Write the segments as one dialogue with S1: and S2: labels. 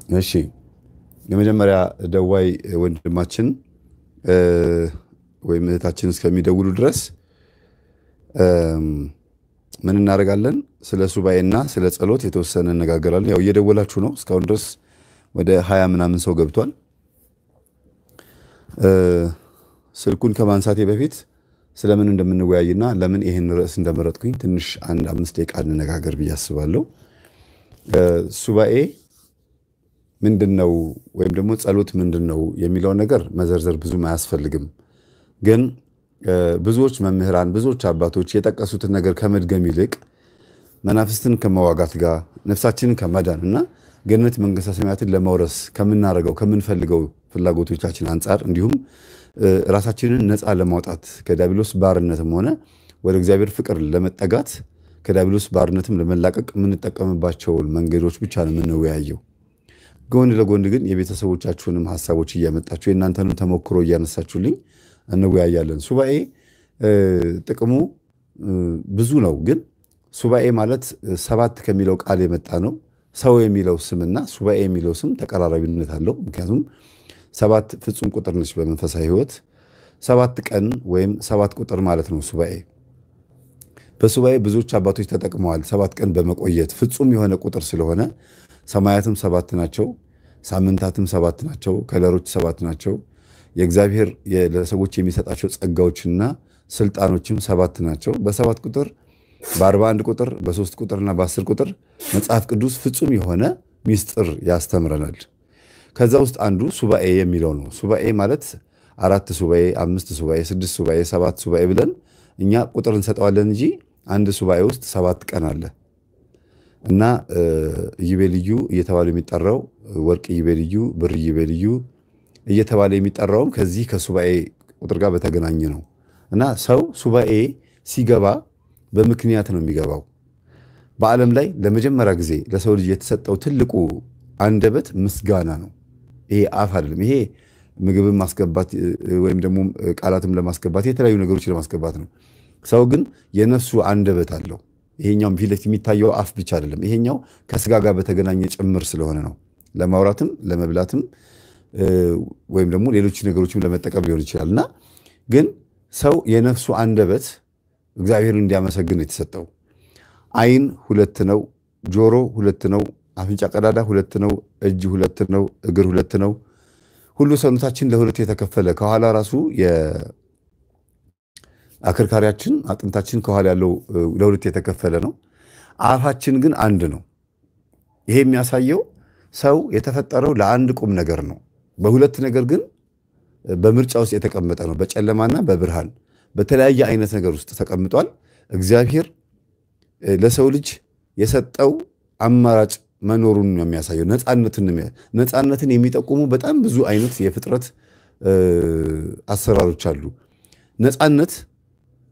S1: እሺ የመጀመሪያ ደዋይ ወንድማችን ወይ እህታችን እስከሚደውሉ ድረስ ምን እናደርጋለን? ስለ ሱባኤና ስለ ጸሎት የተወሰነ እንነጋገራለን። ያው እየደወላችሁ ነው። እስካሁን ድረስ ወደ 20 ምናምን ሰው ገብቷል። ስልኩን ከማንሳቴ በፊት ስለምን እንደምንወያይና ለምን ይሄን ርዕስ እንደመረጥኩኝ ትንሽ አንድ 5 ደቂቃ እንነጋገር ብዬ አስባለሁ። ሱባኤ ምንድነው ወይም ደግሞ ጸሎት ምንድነው የሚለው ነገር መዘርዘር ብዙም አያስፈልግም። ግን ብዙዎች መምህራን ብዙዎች አባቶች የጠቀሱትን ነገር ከመድገም ይልቅ መናፍስትን ከመዋጋት ጋር ነፍሳችንን ከማዳንና ገነት መንግስተ ሰማያትን ለመውረስ ከምናረጋው ከምንፈልገው ፍላጎቶቻችን አንፃር እንዲሁም ራሳችንን ነፃ ለማውጣት ከዲያብሎስ ባርነትም ሆነ ወደ እግዚአብሔር ፍቅር ለመጠጋት ከዲያብሎስ ባርነትም ለመላቀቅ የምንጠቀምባቸው መንገዶች ብቻ ነው የምንወያየው። ጎን ለጎን ግን የቤተሰቦቻችሁንም ሐሳቦች እያመጣችሁ የእናንተንም ተሞክሮ እያነሳችሁልኝ እንወያያለን። ሱባኤ ጥቅሙ ብዙ ነው። ግን ሱባኤ ማለት 7 ከሚለው ቃል የመጣ ነው። ሰው የሚለው ስምና ሱባኤ የሚለው ስም ተቀራራቢነት አለው። ምክንያቱም 7 ፍጹም ቁጥር ነች በመንፈሳዊ ሕይወት 7 ቀን ወይም 7 ቁጥር ማለት ነው ሱባኤ። በሱባኤ ብዙዎች አባቶች ተጠቅመዋል። 7 ቀን በመቆየት ፍጹም የሆነ ቁጥር ስለሆነ ሰማያትም 7 ናቸው፣ ሳምንታትም 7 ናቸው፣ ከለሮች 7 ናቸው። የእግዚአብሔር ለሰዎች የሚሰጣቸው ጸጋዎችና ስልጣኖችም 7 ናቸው። በ7 ቁጥር በ41 ቁጥር በ3 ቁጥርና በ10 ቁጥር መጽሐፍ ቅዱስ ፍጹም የሆነ ሚስጥር ያስተምረናል። ከዛ ውስጥ አንዱ ሱባኤ የሚለው ነው። ሱባኤ ማለት 4 ሱባኤ፣ 5 ሱባኤ፣ 6 ሱባኤ፣ 7 ሱባኤ ብለን እኛ ቁጥር እንሰጠዋለን እንጂ አንድ ሱባኤ ውስጥ 7 ቀን አለ እና ኢዮቤልዩ እየተባለ የሚጠራው ወርቅ ኢዮቤልዩ፣ ብር ኢዮቤልዩ እየተባለ የሚጠራውም ከዚህ ከሱባኤ ቁጥር ጋር በተገናኘ ነው። እና ሰው ሱባኤ ሲገባ በምክንያት ነው የሚገባው። በዓለም ላይ ለመጀመሪያ ጊዜ ለሰው ልጅ የተሰጠው ትልቁ አንደበት ምስጋና ነው። ይሄ አፍ አይደለም። ይሄ ምግብን ማስገባት ወይም ደግሞ ቃላትም ለማስገባት የተለያዩ ነገሮች ለማስገባት ነው። ሰው ግን የነፍሱ አንደበት አለው። ይሄኛው ፊት ለፊት የሚታየው አፍ ብቻ አይደለም። ይሄኛው ከስጋ ጋር በተገናኘ ጭምር ስለሆነ ነው። ለማውራትም ለመብላትም ወይም ደግሞ ሌሎች ነገሮችም ለመጠቀም ሊሆን ይችላል። እና ግን ሰው የነፍሱ አንደበት እግዚአብሔርን እንዲያመሰግን የተሰጠው። ዓይን 2 ነው፣ ጆሮ 2 ነው፣ አፍንጫ ቀዳዳ 2 ነው፣ እጅ 2 ነው፣ እግር 2 ነው። ሁሉ ሰውነታችን ለ2 የተከፈለ ከኋላ ራሱ አከርካሪያችን አጥንታችን ከኋላ ያለው ለ2 የተከፈለ ነው። አፋችን ግን አንድ ነው። ይሄ የሚያሳየው ሰው የተፈጠረው ለአንድ ቁም ነገር ነው። በሁለት ነገር ግን በምርጫ ውስጥ የተቀመጠ ነው። በጨለማና በብርሃን በተለያየ አይነት ነገር ውስጥ ተቀምጧል። እግዚአብሔር ለሰው ልጅ የሰጠው አማራጭ መኖሩን ነው የሚያሳየው። ነፃነትን የሚጠቁሙ በጣም ብዙ አይነት የፍጥረት አሰራሮች አሉ። ነፃነት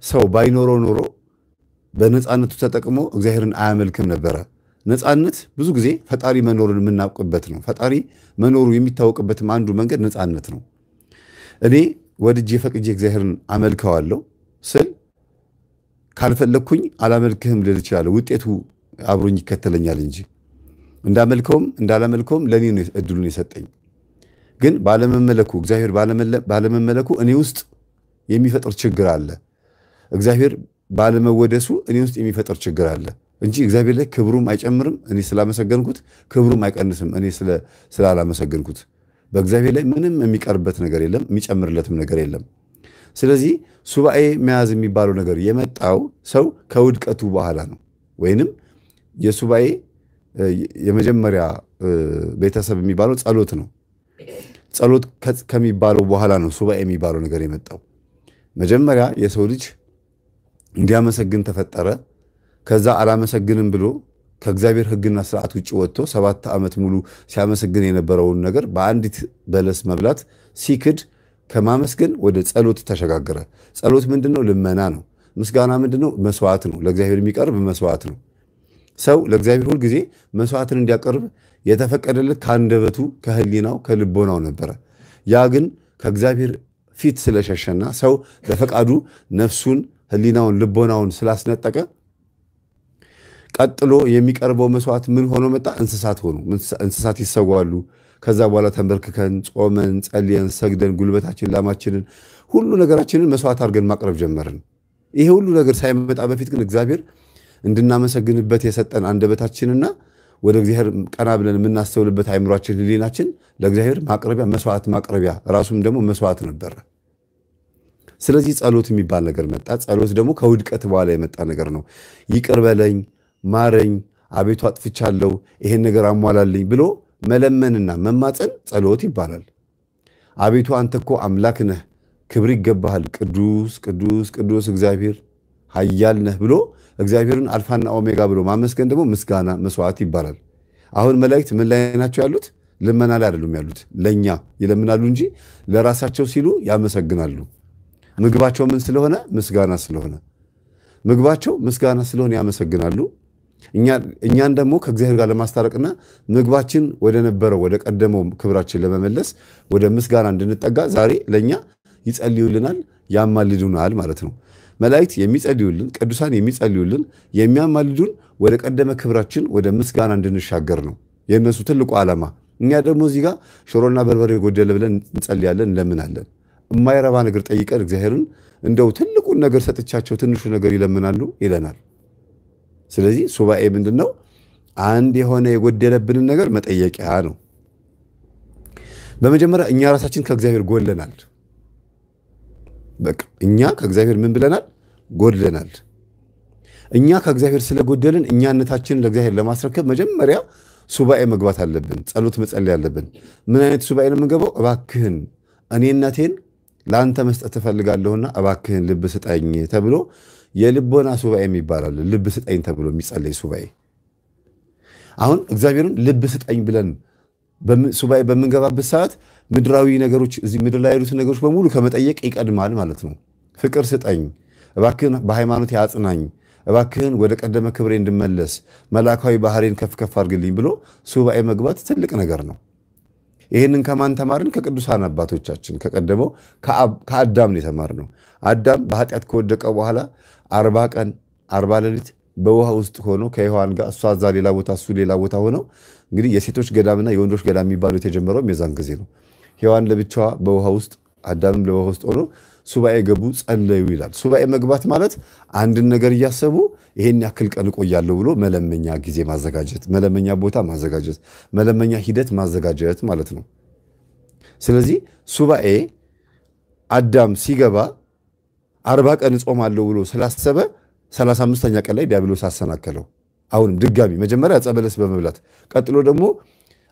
S1: ሰው ባይኖረው ኖሮ በነፃነቱ ተጠቅሞ እግዚአብሔርን አያመልክም ነበረ። ነፃነት ብዙ ጊዜ ፈጣሪ መኖሩን የምናውቅበት ነው። ፈጣሪ መኖሩ የሚታወቅበትም አንዱ መንገድ ነፃነት ነው። እኔ ወድጄ ፈቅጄ እግዚአብሔርን አመልከዋለሁ ስል ካልፈለግኩኝ አላመልክህም ልል እችላለሁ። ውጤቱ አብሮኝ ይከተለኛል እንጂ እንዳመልከውም እንዳላመልከውም ለኔ ነው እድሉን የሰጠኝ። ግን ባለመመለኩ እግዚአብሔር ባለመመለኩ እኔ ውስጥ የሚፈጥር ችግር አለ። እግዚአብሔር ባለመወደሱ እኔ ውስጥ የሚፈጥር ችግር አለ እንጂ እግዚአብሔር ላይ ክብሩም አይጨምርም እኔ ስላመሰገንኩት፣ ክብሩም አይቀንስም እኔ ስላላመሰገንኩት። በእግዚአብሔር ላይ ምንም የሚቀርበት ነገር የለም፣ የሚጨምርለትም ነገር የለም። ስለዚህ ሱባኤ መያዝ የሚባለው ነገር የመጣው ሰው ከውድቀቱ በኋላ ነው። ወይንም የሱባኤ የመጀመሪያ ቤተሰብ የሚባለው ጸሎት ነው። ጸሎት ከሚባለው በኋላ ነው ሱባኤ የሚባለው ነገር የመጣው። መጀመሪያ የሰው ልጅ እንዲያመሰግን ተፈጠረ። ከዛ አላመሰግንም ብሎ ከእግዚአብሔር ሕግና ስርዓት ውጭ ወጥቶ 7 ዓመት ሙሉ ሲያመሰግን የነበረውን ነገር በአንዲት በለስ መብላት ሲክድ ከማመስገን ወደ ጸሎት ተሸጋገረ። ጸሎት ምንድነው? ልመና ነው። ምስጋና ምንድነው? መስዋዕት ነው። ለእግዚአብሔር የሚቀርብ መስዋዕት ነው። ሰው ለእግዚአብሔር ሁል ጊዜ መስዋዕትን እንዲያቀርብ የተፈቀደለት ከአንደበቱ ከህሊናው ከልቦናው ነበረ። ያ ግን ከእግዚአብሔር ፊት ስለሸሸና ሰው በፈቃዱ ነፍሱን ህሊናውን ልቦናውን ስላስነጠቀ ቀጥሎ የሚቀርበው መስዋዕት ምን ሆኖ መጣ? እንስሳት ሆኑ። እንስሳት ይሰዋሉ። ከዛ በኋላ ተንበርክከን ጾመን ጸልየን ሰግደን ጉልበታችን ላማችንን ሁሉ ነገራችንን መስዋዕት አድርገን ማቅረብ ጀመርን። ይሄ ሁሉ ነገር ሳይመጣ በፊት ግን እግዚአብሔር እንድናመሰግንበት የሰጠን አንደበታችንና ወደ እግዚአብሔር ቀና ብለን የምናስተውልበት አይምሯችን ህሊናችን ለእግዚአብሔር ማቅረቢያ መስዋዕት ማቅረቢያ ራሱም ደግሞ መስዋዕት ነበር። ስለዚህ ጸሎት የሚባል ነገር መጣ። ጸሎት ደግሞ ከውድቀት በኋላ የመጣ ነገር ነው። ይቅር በለኝ፣ ማረኝ፣ አቤቱ አጥፍቻለሁ፣ ይሄን ነገር አሟላልኝ ብሎ መለመንና መማፀን ጸሎት ይባላል። አቤቱ አንተ እኮ አምላክ ነህ፣ ክብር ይገባሃል፣ ቅዱስ ቅዱስ ቅዱስ እግዚአብሔር ኃያል ነህ ብሎ እግዚአብሔርን አልፋና ኦሜጋ ብሎ ማመስገን ደግሞ ምስጋና መስዋዕት ይባላል። አሁን መላእክት ምን ላይ ናቸው ያሉት? ልመና ላይ አይደሉም ያሉት። ለኛ ይለምናሉ እንጂ ለራሳቸው ሲሉ ያመሰግናሉ። ምግባቸው ምን ስለሆነ? ምስጋና ስለሆነ። ምግባቸው ምስጋና ስለሆነ ያመሰግናሉ። እኛን ደግሞ ከእግዚአብሔር ጋር ለማስታረቅና ምግባችን ወደ ነበረው ወደ ቀደመው ክብራችን ለመመለስ ወደ ምስጋና እንድንጠጋ ዛሬ ለኛ ይጸልዩልናል፣ ያማልዱናል ማለት ነው። መላእክት የሚጸልዩልን፣ ቅዱሳን የሚጸልዩልን፣ የሚያማልዱን ወደ ቀደመ ክብራችን ወደ ምስጋና እንድንሻገር ነው የእነሱ ትልቁ ዓላማ። እኛ ደግሞ እዚህ ጋር ሽሮና በርበሬ ጎደለ ብለን እንጸልያለን፣ እንለምናለን። የማይረባ ነገር ጠይቀን እግዚአብሔርን እንደው ትልቁን ነገር ሰጥቻቸው ትንሹ ነገር ይለምናሉ ይለናል። ስለዚህ ሱባኤ ምንድነው? አንድ የሆነ የጎደለብንን ነገር መጠየቂያ ነው። በመጀመሪያ እኛ ራሳችን ከእግዚአብሔር ጎድለናል። በቃ እኛ ከእግዚአብሔር ምን ብለናል? ጎድለናል። እኛ ከእግዚአብሔር ስለጎደልን እኛነታችንን ለእግዚአብሔር ለማስረከብ መጀመሪያ ሱባኤ መግባት አለብን። ጸሎት መጸለይ አለብን። ምን አይነት ሱባኤ ነው የምንገባው? እባክህን እኔነቴን ለአንተ መስጠት እፈልጋለሁና እባክህን ልብ ስጠኝ ተብሎ የልቦና ሱባኤ ይባላል። ልብ ስጠኝ ተብሎ የሚጸለይ ሱባኤ። አሁን እግዚአብሔርን ልብ ስጠኝ ብለን ሱባኤ በምንገባበት ሰዓት ምድራዊ ነገሮች እዚህ ምድር ላይ ያሉት ነገሮች በሙሉ ከመጠየቅ ይቀድማል ማለት ነው። ፍቅር ስጠኝ፣ እባክህን በሃይማኖት ያጽናኝ፣ እባክህን ወደ ቀደመ ክብሬ እንድመለስ መላካዊ ባህሬን ከፍ ከፍ አድርግልኝ ብሎ ሱባኤ መግባት ትልቅ ነገር ነው። ይህንን ከማን ተማርን? ከቅዱሳን አባቶቻችን ከቀደመው ከአዳም ነው የተማርነው። አዳም በኃጢአት ከወደቀ በኋላ 40 ቀን 40 ሌሊት በውሃ ውስጥ ሆኖ ከሔዋን ጋር እሷ እዛ ሌላ ቦታ እሱ ሌላ ቦታ ሆነው እንግዲህ የሴቶች ገዳምና የወንዶች ገዳም የሚባለው የተጀመረው የዛን ጊዜ ነው። ሔዋን ለብቻዋ በውሃ ውስጥ አዳምም ለውሃ ውስጥ ሆኖ ሱባኤ ገቡ፣ ጸለዩ ይላል። ሱባኤ መግባት ማለት አንድን ነገር እያሰቡ ይሄን ያክል ቀን እቆያለሁ ብሎ መለመኛ ጊዜ ማዘጋጀት፣ መለመኛ ቦታ ማዘጋጀት፣ መለመኛ ሂደት ማዘጋጀት ማለት ነው። ስለዚህ ሱባኤ አዳም ሲገባ 40 ቀን እጾማለሁ ብሎ ስላሰበ 35ኛ ቀን ላይ ዲያብሎስ አሰናከለው። አሁንም ድጋሚ መጀመሪያ ዕፀ በለስ በመብላት ቀጥሎ ደግሞ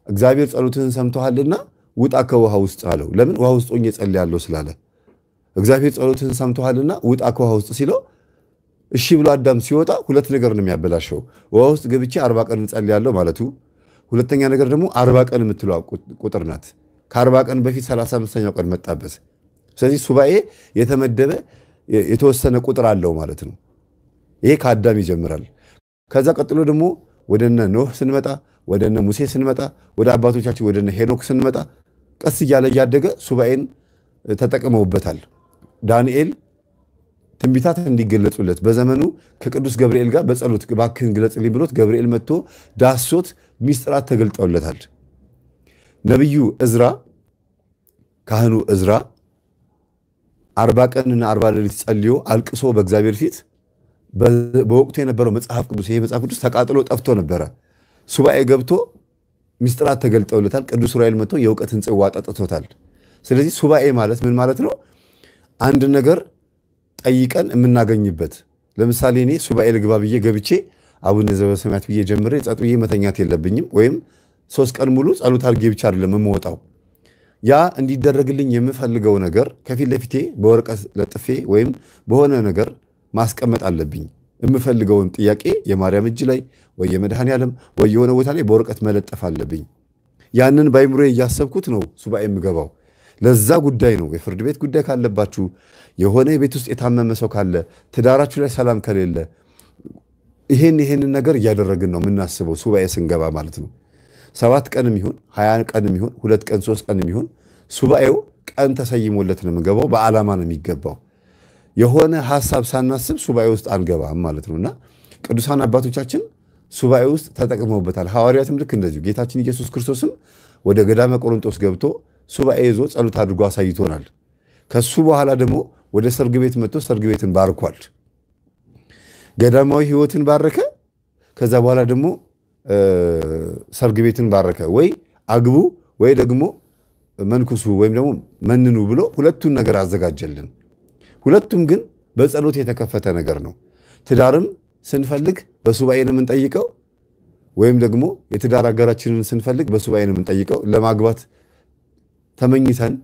S1: እግዚአብሔር ጸሎትህን ሰምቶሃልና ውጣ ከውሃ ውስጥ አለው። ለምን? ውሃ ውስጥ ሆኜ ጸልያለሁ ስላለ። እግዚአብሔር ጸሎትህን ሰምቶሃልና ውጣ ከውሃ ውስጥ ሲለው እሺ ብሎ አዳም ሲወጣ ሁለት ነገር ነው የሚያበላሸው። ውሃ ውስጥ ገብቼ 40 ቀን ጸልያለሁ ማለቱ፣ ሁለተኛ ነገር ደግሞ 40 ቀን የምትለው ቁጥር ናት። ከ40 ቀን በፊት 35ኛው ቀን መጣበት። ስለዚህ ሱባኤ የተመደበ የተወሰነ ቁጥር አለው ማለት ነው። ይሄ ከአዳም ይጀምራል። ከዛ ቀጥሎ ደግሞ ወደነ ኖህ ስንመጣ፣ ወደነ ሙሴ ስንመጣ፣ ወደ አባቶቻችን ወደነ ሄኖክ ስንመጣ ቀስ እያለ እያደገ ሱባኤን ተጠቅመውበታል። ዳንኤል ትንቢታት እንዲገለጹለት በዘመኑ ከቅዱስ ገብርኤል ጋር በጸሎት እባክህን ግለጽልኝ ብሎት ገብርኤል መጥቶ ዳሶት ሚስጥራት ተገልጠውለታል። ነብዩ እዝራ ካህኑ እዝራ 40 ቀንና 40 ሌሊት ጸልዮ አልቅሶ በእግዚአብሔር ፊት በወቅቱ የነበረው መጽሐፍ ቅዱስ ይሄ መጽሐፍ ቅዱስ ተቃጥሎ ጠፍቶ ነበረ። ሱባኤ ገብቶ ሚስጥራት ተገልጠውለታል። ቅዱስ ዑራኤል መጥቶ የእውቀትን ጽዋ ጠጥቶታል። ስለዚህ ሱባኤ ማለት ምን ማለት ነው? አንድ ነገር ጠይቀን የምናገኝበት። ለምሳሌ እኔ ሱባኤ ልግባ ብዬ ገብቼ አቡነ ዘበሰማያት ብዬ ጀምሬ ጸጥ ብዬ መተኛት የለብኝም። ወይም 3 ቀን ሙሉ ጸሎት አድርጌ ብቻ አይደለም የምወጣው። ያ እንዲደረግልኝ የምፈልገው ነገር ከፊት ለፊቴ በወረቀት ለጥፌ ወይም በሆነ ነገር ማስቀመጥ አለብኝ። የምፈልገውን ጥያቄ የማርያም እጅ ላይ ወይ የመድኃኔ ዓለም ወይ የሆነ ቦታ ላይ በወረቀት መለጠፍ አለብኝ። ያንን ባይምሮዬ እያሰብኩት ነው ሱባኤ የምገባው። ለዛ ጉዳይ ነው። የፍርድ ቤት ጉዳይ ካለባችሁ፣ የሆነ የቤት ውስጥ የታመመ ሰው ካለ፣ ትዳራችሁ ላይ ሰላም ከሌለ ይሄንን ነገር እያደረግን ነው የምናስበው ሱባኤ ስንገባ ማለት ነው። 7 ቀንም ይሁን 20 ቀንም ይሁን 2 ቀን 3 ቀንም ይሁን ሱባኤው ቀን ተሰይሞለት ነው የምንገባው። በዓላማ ነው የሚገባው። የሆነ ሐሳብ ሳናስብ ሱባኤ ውስጥ አንገባም ማለት ነውና ቅዱሳን አባቶቻችን ሱባኤ ውስጥ ተጠቅመውበታል። ሐዋርያትም ልክ እንደዚሁ ጌታችን ኢየሱስ ክርስቶስም ወደ ገዳመ ቆሮንጦስ ገብቶ ሱባኤ ይዞ ጸሎት አድርጎ አሳይቶናል። ከሱ በኋላ ደግሞ ወደ ሰርግ ቤት መጥቶ ሰርግ ቤትን ባርኳል። ገዳማዊ ሕይወትን ባረከ። ከዛ በኋላ ደግሞ ሰርግ ቤትን ባረከ። ወይ አግቡ ወይ ደግሞ መንኩሱ ወይም ደግሞ መንኑ ብሎ ሁለቱን ነገር አዘጋጀልን። ሁለቱም ግን በጸሎት የተከፈተ ነገር ነው። ትዳርም ስንፈልግ በሱባኤ ነው የምንጠይቀው፣ ወይም ደግሞ የትዳር አጋራችንን ስንፈልግ በሱባኤ ነው የምንጠይቀው። ለማግባት ተመኝተን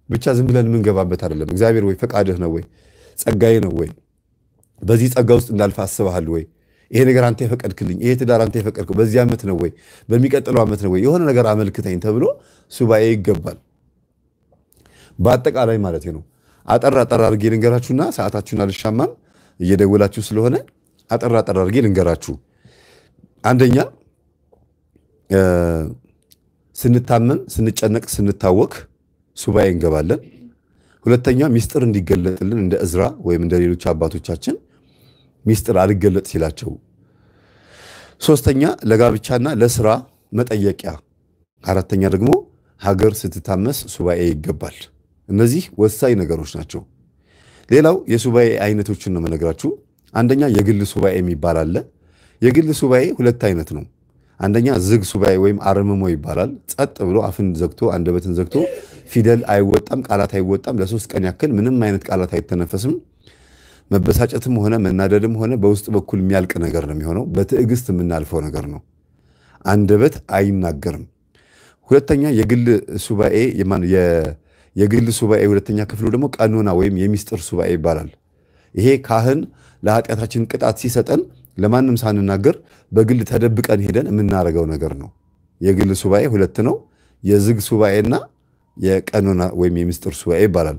S1: ብቻ ዝም ብለን የምንገባበት አይደለም። እግዚአብሔር ወይ ፈቃድህ ነው ወይ ጸጋዬ ነው ወይ በዚህ ጸጋ ውስጥ እንዳልፍ አስበሃል ወይ ይሄ ነገር አንተ የፈቀድክልኝ ይሄ ትዳር አንተ የፈቀድከው በዚህ ዓመት ነው ወይ በሚቀጥለው ዓመት ነው ወይ የሆነ ነገር አመልክተኝ ተብሎ ሱባኤ ይገባል። በአጠቃላይ ማለት ነው። አጠር አድርጌ ልንገራችሁና ሰዓታችሁን አልሻማም እየደወላችሁ ስለሆነ አጠር አድርጌ ልንገራችሁ። አንደኛ ስንታመም፣ ስንጨነቅ፣ ስንታወክ ሱባኤ እንገባለን። ሁለተኛ ሚስጥር እንዲገለጥልን እንደ እዝራ ወይም እንደ ሌሎች አባቶቻችን ሚስጥር አልገለጥ ሲላቸው። ሶስተኛ ለጋብቻና ለስራ መጠየቂያ። አራተኛ ደግሞ ሀገር ስትታመስ ሱባኤ ይገባል። እነዚህ ወሳኝ ነገሮች ናቸው። ሌላው የሱባኤ አይነቶችን ነው የምነግራችሁ። አንደኛ የግል ሱባኤ የሚባል አለ። የግል ሱባኤ ሁለት አይነት ነው። አንደኛ ዝግ ሱባኤ ወይም አርምሞ ይባላል። ጸጥ ብሎ አፍን ዘግቶ አንደበትን ዘግቶ ፊደል አይወጣም፣ ቃላት አይወጣም። ለ3 ቀን ያክል ምንም አይነት ቃላት አይተነፈስም። መበሳጨትም ሆነ መናደድም ሆነ በውስጥ በኩል የሚያልቅ ነገር ነው የሚሆነው። በትዕግስት የምናልፈው ነገር ነው። አንደበት አይናገርም። ሁለተኛ የግል ሱባኤ የግል ሱባኤ ሁለተኛ ክፍሉ ደግሞ ቀኖና ወይም የሚስጥር ሱባኤ ይባላል። ይሄ ካህን ለኃጢአታችን ቅጣት ሲሰጠን ለማንም ሳንናገር በግል ተደብቀን ሄደን የምናደርገው ነገር ነው። የግል ሱባኤ ሁለት ነው። የዝግ ሱባኤና የቀኖና ወይም የሚስጥር ሱባኤ ይባላል።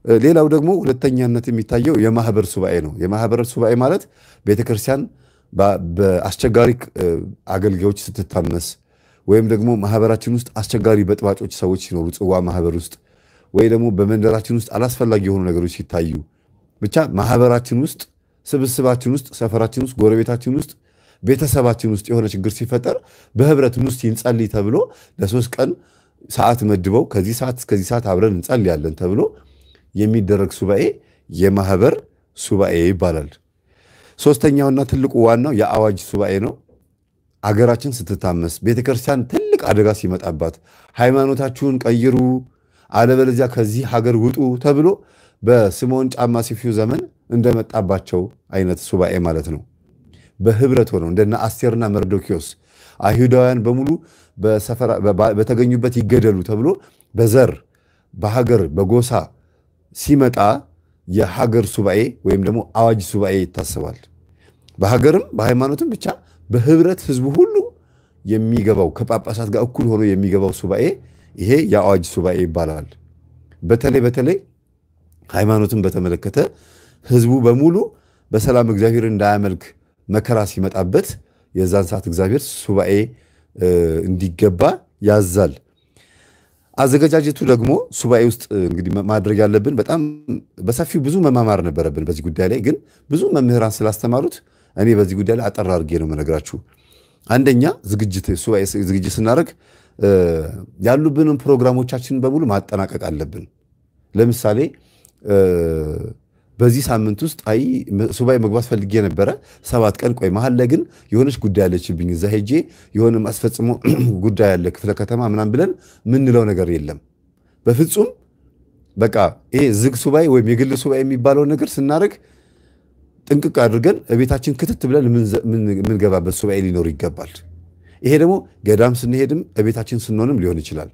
S1: ሌላው ደግሞ ሁለተኛነት የሚታየው የማህበር ሱባኤ ነው። የማህበር ሱባኤ ማለት ቤተክርስቲያን በአስቸጋሪ አገልጋዮች ስትታመስ ወይም ደግሞ ማህበራችን ውስጥ አስቸጋሪ በጥባጮች ሰዎች ሲኖሩ ጽዋ ማህበር ውስጥ ወይ ደግሞ በመንደራችን ውስጥ አላስፈላጊ የሆኑ ነገሮች ሲታዩ ብቻ ማህበራችን ውስጥ ስብስባችን ውስጥ ሰፈራችን ውስጥ ጎረቤታችን ውስጥ ቤተሰባችን ውስጥ የሆነ ችግር ሲፈጠር በህብረት ውስጥ እንጸልይ ተብሎ ለ3 ቀን ሰዓት መድበው ከዚህ ሰዓት እስከዚህ ሰዓት አብረን እንጸልያለን ተብሎ የሚደረግ ሱባኤ የማህበር ሱባኤ ይባላል። ሶስተኛውና ትልቁ ዋናው የአዋጅ ሱባኤ ነው። አገራችን ስትታመስ ቤተክርስቲያን ትልቅ አደጋ ሲመጣባት ሃይማኖታችሁን ቀይሩ አለበለዚያ ከዚህ ሀገር ውጡ ተብሎ በስምዖን ጫማ ሰፊው ዘመን እንደመጣባቸው አይነት ሱባኤ ማለት ነው። በህብረት ሆነው እንደና አስቴርና መርዶኪዮስ አይሁዳውያን በሙሉ በተገኙበት ይገደሉ ተብሎ በዘር በሀገር በጎሳ ሲመጣ የሀገር ሱባኤ ወይም ደግሞ አዋጅ ሱባኤ ይታሰባል። በሀገርም በሃይማኖትም ብቻ በህብረት ህዝቡ ሁሉ የሚገባው ከጳጳሳት ጋር እኩል ሆኖ የሚገባው ሱባኤ ይሄ የአዋጅ ሱባኤ ይባላል። በተለይ ሃይማኖትን በተመለከተ ህዝቡ በሙሉ በሰላም እግዚአብሔር እንዳያመልክ መከራ ሲመጣበት የዛን ሰዓት እግዚአብሔር ሱባኤ እንዲገባ ያዛል። አዘገጃጀቱ ደግሞ ሱባኤ ውስጥ እንግዲህ ማድረግ ያለብን በጣም በሰፊው ብዙ መማማር ነበረብን በዚህ ጉዳይ ላይ ግን ብዙ መምህራን ስላስተማሩት እኔ በዚህ ጉዳይ ላይ አጠር አድርጌ ነው መነግራችሁ። አንደኛ ሱባኤ ዝግጅት ስናደርግ ያሉብንን ፕሮግራሞቻችንን በሙሉ ማጠናቀቅ አለብን። ለምሳሌ በዚህ ሳምንት ውስጥ ሱባኤ መግባት ፈልጌ ነበረ 7 ቀን ቆይ መሃል ላይ ግን የሆነች ጉዳይ አለችብኝ እዛ ሄጄ የሆነ ማስፈጽሞ ጉዳይ አለ ክፍለ ከተማ ምናምን ብለን ምንለው ነገር የለም። በፍጹም በቃ ይሄ ዝግ ሱባኤ ወይም የግል ሱባኤ የሚባለው ነገር ስናደርግ ጥንቅቅ አድርገን ቤታችን ክትት ብለን ምንገባበት ሱባኤ ሊኖር ይገባል። ይሄ ደግሞ ገዳም ስንሄድም ቤታችን ስንሆንም ሊሆን ይችላል።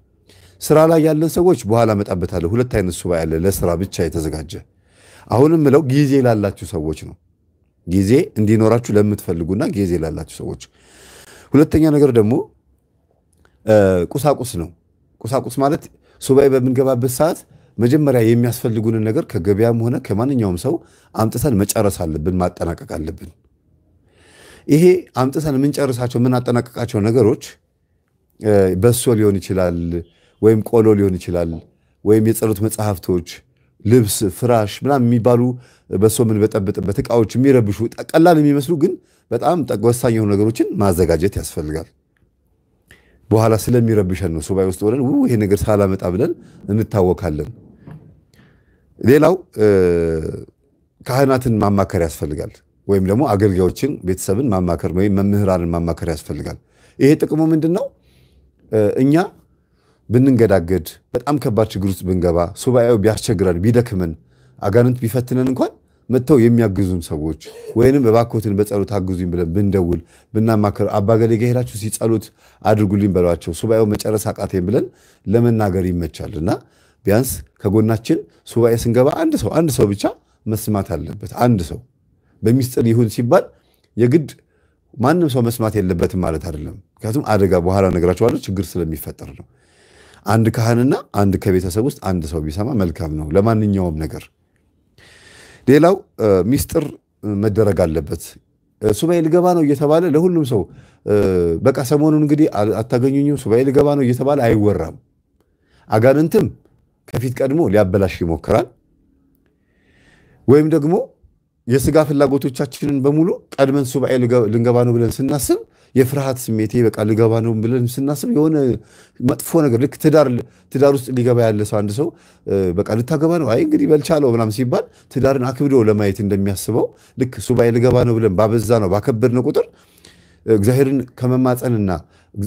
S1: ስራ ላይ ያለን ሰዎች በኋላ መጣበታለሁ። ሁለት አይነት ሱባኤ አለ ለስራ ብቻ የተዘጋጀ። አሁንም ምለው ጊዜ ላላችሁ ሰዎች ነው። ጊዜ እንዲኖራችሁ ለምትፈልጉና ጊዜ ላላችሁ ሰዎች። ሁለተኛ ነገር ደግሞ ቁሳቁስ ነው። ቁሳቁስ ማለት ሱባኤ በምንገባበት ሰዓት መጀመሪያ የሚያስፈልጉንን ነገር ከገበያም ሆነ ከማንኛውም ሰው አምጥተን መጨረስ አለብን፣ ማጠናቀቅ አለብን። ይሄ አምጥተን የምንጨርሳቸው የምናጠናቀቃቸው ነገሮች በሶ ሊሆን ይችላል ወይም ቆሎ ሊሆን ይችላል ወይም የጸሎት መጽሐፍቶች ልብስ ፍራሽ ምናምን የሚባሉ በሶ ምን በጠብጥበት እቃዎች የሚረብሹ ቀላል የሚመስሉ ግን በጣም ወሳኝ የሆኑ ነገሮችን ማዘጋጀት ያስፈልጋል። በኋላ ስለሚረብሸን ነው ሱባኤ ውስጥ ሆነን ይሄ ነገር ሳላመጣ ብለን እንታወካለን። ሌላው ካህናትን ማማከር ያስፈልጋል። ወይም ደግሞ አገልጋዮችን ቤተሰብን ማማከር ወይም መምህራንን ማማከር ያስፈልጋል። ይሄ ጥቅሙ ምንድነው? እኛ ብንንገዳገድ በጣም ከባድ ችግር ውስጥ ብንገባ ሱባኤው ቢያስቸግረን ቢደክመን አጋንንት ቢፈትነን እንኳን መተው የሚያግዙን ሰዎች ወይንም እባክዎትን በጸሎት አግዙኝ ብለን ብንደውል ብናማከር አባገሌ ጋር ሄዳችሁ ሲጸሎት አድርጉልኝ በሏቸው ሱባኤው መጨረስ አቃተኝ ብለን ለመናገር ይመቻልና ቢያንስ ከጎናችን ሱባኤ ስንገባ አንድ ሰው ብቻ መስማት አለበት። አንድ ሰው በሚስጥር ይሁን ሲባል የግድ ማንም ሰው መስማት የለበትም ማለት አይደለም። ምክንያቱም አደጋ በኋላ ነገራችኋለሁ ችግር ስለሚፈጠር ነው። አንድ ካህንና አንድ ከቤተሰብ ውስጥ አንድ ሰው ቢሰማ መልካም ነው ለማንኛውም ነገር። ሌላው ሚስጥር መደረግ አለበት። ሱባኤ ልገባ ነው እየተባለ ለሁሉም ሰው በቃ ሰሞኑን እንግዲህ አታገኙኝም ሱባኤ ልገባ ነው እየተባለ አይወራም። አጋንንትም ከፊት ቀድሞ ሊያበላሽ ይሞክራል። ወይም ደግሞ የሥጋ ፍላጎቶቻችንን በሙሉ ቀድመን ሱባኤ ልንገባ ነው ብለን ስናስብ የፍርሃት ስሜቴ በቃ ልገባ ነው ብለን ስናስብ የሆነ መጥፎ ነገር ልክ ትዳር ውስጥ ሊገባ ያለ ሰው አንድ ሰው በቃ ልታገባ ነው አይ እንግዲህ በልቻለው ምናምን ሲባል ትዳርን አክብዶ ለማየት እንደሚያስበው ልክ ሱባኤ ልገባ ነው ብለን ባበዛ ነው ባከበድነው ቁጥር እግዚአብሔርን ከመማፀንና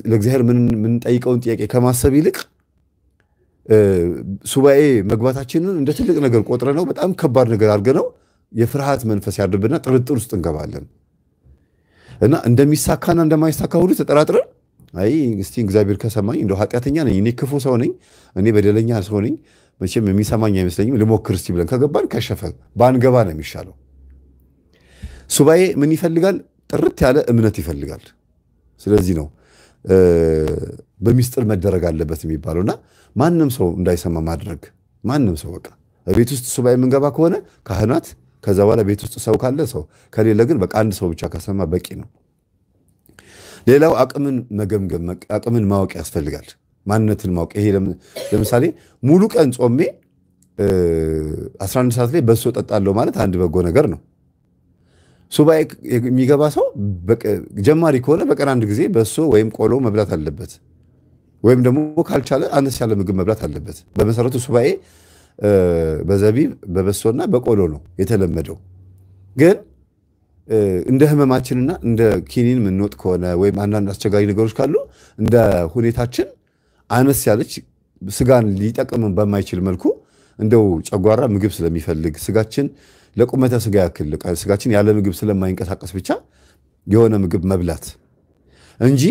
S1: ለእግዚአብሔር ምን ጠይቀውን ጥያቄ ከማሰብ ይልቅ ሱባኤ መግባታችንን እንደ ትልቅ ነገር ቆጥረነው በጣም ከባድ ነገር አድርገነው የፍርሃት መንፈስ ያድርብና ጥርጥር ውስጥ እንገባለን እና እንደሚሳካና እንደማይሳካ ሁሉ ተጠራጥረን አይ እስቲ እግዚአብሔር ከሰማኝ እንደው ኃጢአተኛ ነኝ እኔ ክፉ ሰው ነኝ እኔ በደለኛ ሰው ነኝ መቼም የሚሰማኝ አይመስለኝም ልሞክር እስቲ ብለን ከገባን ከሸፈ ባንገባ ነው የሚሻለው። ሱባኤ ምን ይፈልጋል? ጥርት ያለ እምነት ይፈልጋል። ስለዚህ ነው በሚስጥር መደረግ አለበት የሚባለውና ማንም ሰው እንዳይሰማ ማድረግ ማንም ሰው በቃ ቤት ውስጥ ሱባኤ የምንገባ ከሆነ ካህናት ከዛ በኋላ ቤት ውስጥ ሰው ካለ ሰው ከሌለ ግን በቃ አንድ ሰው ብቻ ከሰማ በቂ ነው። ሌላው አቅምን መገምገም አቅምን ማወቅ ያስፈልጋል። ማንነትን ማወቅ ይሄ ለምሳሌ ሙሉ ቀን ጾሜ 11 ሰዓት ላይ በሶ ጠጣለሁ ማለት አንድ በጎ ነገር ነው። ሱባኤ የሚገባ ሰው ጀማሪ ከሆነ በቀን አንድ ጊዜ በሶ ወይም ቆሎ መብላት አለበት። ወይም ደግሞ ካልቻለ አነስ ያለ ምግብ መብላት አለበት። በመሰረቱ ሱባኤ በዘቢብ በበሶና በቆሎ ነው የተለመደው። ግን እንደ ህመማችንና እንደ ኪኒን ምንወጥ ከሆነ ወይም አንዳንድ አስቸጋሪ ነገሮች ካሉ እንደ ሁኔታችን አነስ ያለች ስጋን ሊጠቅም በማይችል መልኩ እንደው ጨጓራ ምግብ ስለሚፈልግ ስጋችን ለቁመተ ስጋ ያክል ስጋችን ያለ ምግብ ስለማይንቀሳቀስ ብቻ የሆነ ምግብ መብላት እንጂ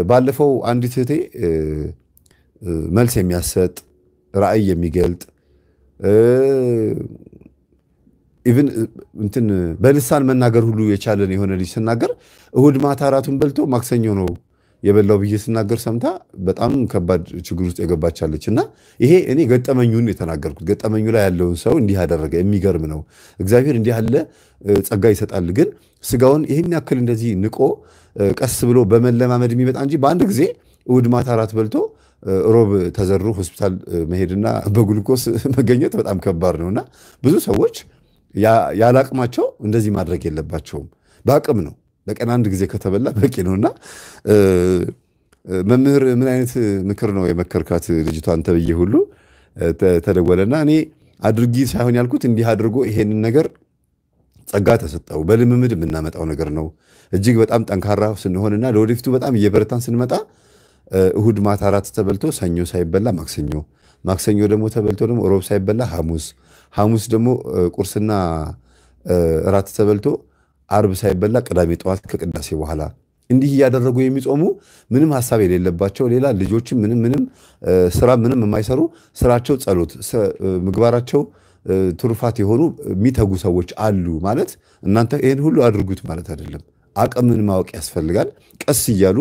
S1: ባለፈው አንዲት እህቴ መልስ የሚያሰጥ ራእይ የሚገልጥ ኢቭን እንትን በልሳን መናገር ሁሉ የቻለን የሆነ ልጅ ስናገር እሁድ ማታ አራቱን በልቶ ማክሰኞ ነው የበላው ብዬ ስናገር ሰምታ በጣም ከባድ ችግር ውስጥ የገባቻለችና ይሄ እኔ ገጠመኙን የተናገርኩት ገጠመኙ ላይ ያለውን ሰው እንዲህ ያደረገ የሚገርም ነው። እግዚአብሔር እንዲህ ያለ ጸጋ ይሰጣል። ግን ስጋውን ይሄን ያክል እንደዚህ ንቆ ቀስ ብሎ በመለማመድ የሚመጣ እንጂ በአንድ ጊዜ እሁድ ማታ አራት በልቶ ሮብ ተዘሩ ሆስፒታል መሄድና በግሉኮስ መገኘት በጣም ከባድ ነውና ብዙ ሰዎች ያላቅማቸው እንደዚህ ማድረግ የለባቸውም። በአቅም ነው በቀን አንድ ጊዜ ከተበላ በቂ ነውና መምህር ምን አይነት ምክር ነው የመከርካት ልጅቷን ተብዬ ሁሉ ተደወለና እኔ አድርጊ ሳይሆን ያልኩት እንዲህ አድርጎ ይሄንን ነገር ጸጋ ተሰጠው በልምምድ የምናመጣው ነገር ነው። እጅግ በጣም ጠንካራ ስንሆንና ለወደፊቱ በጣም እየበረታን ስንመጣ እሁድ ማታ አራት ተበልቶ ሰኞ ሳይበላ ማክሰኞ ደግሞ ተበልቶ ደግሞ ሮብ ሳይበላ ሐሙስ ደግሞ ቁርስና እራት ተበልቶ አርብ ሳይበላ ቅዳሜ ጠዋት ከቅዳሴ በኋላ እንዲህ እያደረጉ የሚጾሙ ምንም ሐሳብ የሌለባቸው ሌላ ልጆችም ምንም ስራ ምንም የማይሰሩ ስራቸው ጸሎት ምግባራቸው ትሩፋት የሆኑ የሚተጉ ሰዎች አሉ ማለት እናንተ ይሄን ሁሉ አድርጉት ማለት አይደለም። አቅምን ማወቅ ያስፈልጋል። ቀስ እያሉ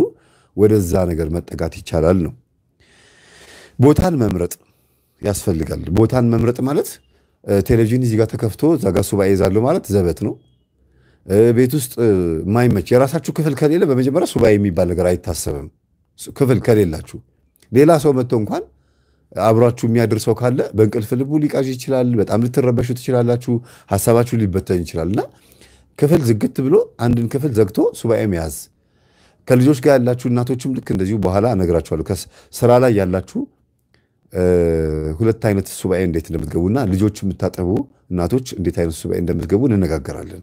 S1: ወደዛ ነገር መጠጋት ይቻላል ነው። ቦታን መምረጥ ያስፈልጋል። ቦታን መምረጥ ማለት ቴሌቪዥን እዚህ ጋር ተከፍቶ እዛ ጋር ሱባኤ ይዛለሁ ማለት ዘበት ነው። ቤት ውስጥ ማይመች የራሳችሁ ክፍል ከሌለ በመጀመሪያ ሱባኤ የሚባል ነገር አይታሰብም። ክፍል ከሌላችሁ ሌላ ሰው መጥቶ እንኳን አብሯችሁ የሚያደርሰው ካለ በእንቅልፍ ልቡ ሊቃዥ ይችላል። በጣም ልትረበሹ ትችላላችሁ። ሐሳባችሁ ሊበተን ይችላልና ክፍል ዝግት ብሎ አንድን ክፍል ዘግቶ ሱባኤ መያዝ። ከልጆች ጋር ያላችሁ እናቶችም ልክ እንደዚሁ በኋላ እነግራችኋለሁ። ከስራ ላይ ያላችሁ ሁለት አይነት ሱባኤ እንዴት እንደምትገቡና ልጆች የምታጠቡ እናቶች እንዴት አይነት ሱባኤ እንደምትገቡ እንነጋገራለን።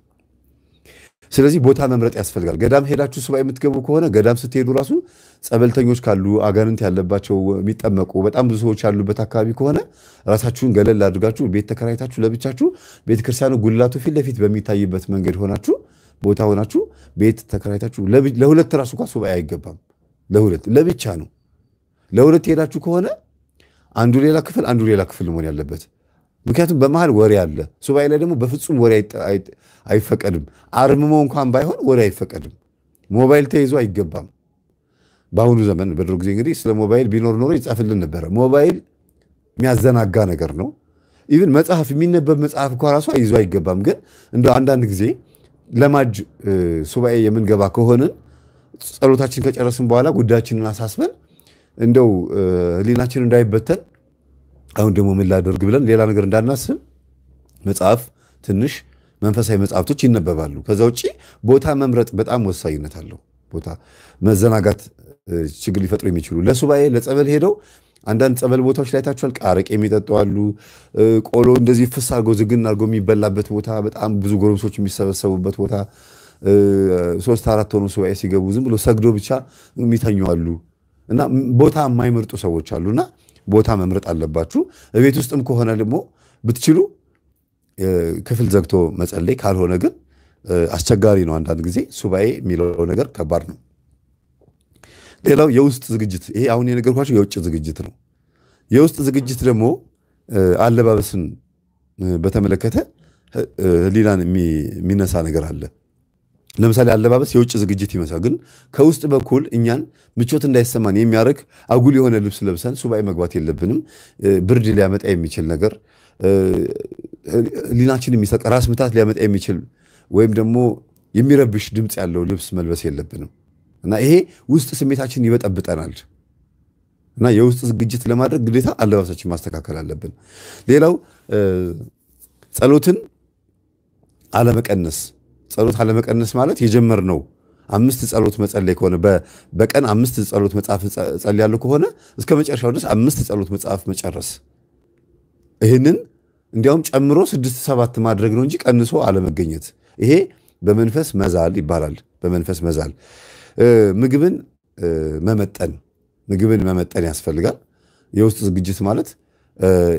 S1: ስለዚህ ቦታ መምረጥ ያስፈልጋል። ገዳም ሄዳችሁ ሱባኤ የምትገቡ ከሆነ ገዳም ስትሄዱ ራሱ ጸበልተኞች ካሉ አጋንንት ያለባቸው የሚጠመቁ በጣም ብዙ ሰዎች ያሉበት አካባቢ ከሆነ ራሳችሁን ገለል አድርጋችሁ ቤት ተከራይታችሁ ለብቻችሁ ቤተክርስቲያኑ ጉልላቱ ፊት ለፊት በሚታይበት መንገድ ሆናችሁ ቦታ ሆናችሁ ቤት ተከራይታችሁ ለሁለት ራሱ እንኳን ሱባኤ አይገባም። ለሁለት ለብቻ ነው። ለሁለት ሄዳችሁ ከሆነ አንዱ ሌላ ክፍል አንዱ ሌላ ክፍል መሆን ያለበት። ምክንያቱም በመሃል ወሬ አለ። ሱባኤ ላይ ደግሞ በፍጹም ወሬ አይፈቀድም። አርምሞ እንኳን ባይሆን ወሬ አይፈቀድም። ሞባይል ተይዞ አይገባም። በአሁኑ ዘመን በድሮ ጊዜ እንግዲህ ስለ ሞባይል ቢኖር ኖሮ ይጻፍልን ነበረ። ሞባይል የሚያዘናጋ ነገር ነው። ኢቭን መጽሐፍ የሚነበብ መጽሐፍ እንኳ ራሱ ይዞ አይገባም። ግን እንደው አንዳንድ ጊዜ ለማጅ ሱባኤ የምንገባ ከሆንን ጸሎታችን ከጨረስን በኋላ ጉዳያችንን አሳስበን እንደው ህሊናችን እንዳይበተን አሁን ደግሞ ምን ላደርግ ብለን ሌላ ነገር እንዳናስብ መጽሐፍ ትንሽ መንፈሳዊ መጽሐፍቶች ይነበባሉ። ከዛ ውጪ ቦታ መምረጥ በጣም ወሳኝነት አለው። ቦታ መዘናጋት ችግር ሊፈጥሩ የሚችሉ ለሱባኤ ለጸበል ሄደው አንዳንድ ጸበል ቦታዎች ላይ ታችኋል። ቃረቅ የሚጠጡ አሉ። ቆሎ እንደዚህ ፍስ አድርጎ ዝግን አድርጎ የሚበላበት ቦታ፣ በጣም ብዙ ጎረምሶች የሚሰበሰቡበት ቦታ፣ 3-4 ሆኖ ሱባኤ ሲገቡ ዝም ብሎ ሰግዶ ብቻ የሚተኙ አሉ። እና ቦታ የማይመርጡ ሰዎች አሉና ቦታ መምረጥ አለባችሁ። ቤት ውስጥም ከሆነ ደግሞ ብትችሉ ክፍል ዘግቶ መጸለይ፣ ካልሆነ ግን አስቸጋሪ ነው። አንዳንድ ጊዜ ሱባኤ የሚለው ነገር ከባድ ነው። ሌላው የውስጥ ዝግጅት፣ ይሄ አሁን የነገርኳችሁ የውጭ ዝግጅት ነው። የውስጥ ዝግጅት ደግሞ አለባበስን በተመለከተ ህሊናን የሚነሳ ነገር አለ። ለምሳሌ አለባበስ የውጭ ዝግጅት ይመስላል፣ ግን ከውስጥ በኩል እኛን ምቾት እንዳይሰማን የሚያደርግ አጉል የሆነ ልብስ ለብሰን ሱባኤ መግባት የለብንም። ብርድ ሊያመጣ የሚችል ነገር፣ ህሊናችን የሚሰቅ ራስ ምታት ሊያመጣ የሚችል ወይም ደግሞ የሚረብሽ ድምፅ ያለው ልብስ መልበስ የለብንም እና ይሄ ውስጥ ስሜታችን ይበጠብጠናል። እና የውስጥ ዝግጅት ለማድረግ ግዴታ አለባበሳችን ማስተካከል አለብን። ሌላው ጸሎትን አለመቀነስ። ጸሎት አለመቀነስ ማለት የጀመርነው 5 ጸሎት መጸለይ ከሆነ በቀን 5 ጸሎት መጽሐፍ ጸልያለሁ ከሆነ እስከ መጨረሻው ድረስ 5 ጸሎት መጽሐፍ መጨረስ። ይህንን እንዲያውም ጨምሮ 6-7 ማድረግ ነው እንጂ ቀንሶ አለመገኘት። ይሄ በመንፈስ መዛል ይባላል። በመንፈስ መዛል። ምግብን መመጠን ያስፈልጋል። የውስጥ ዝግጅት ማለት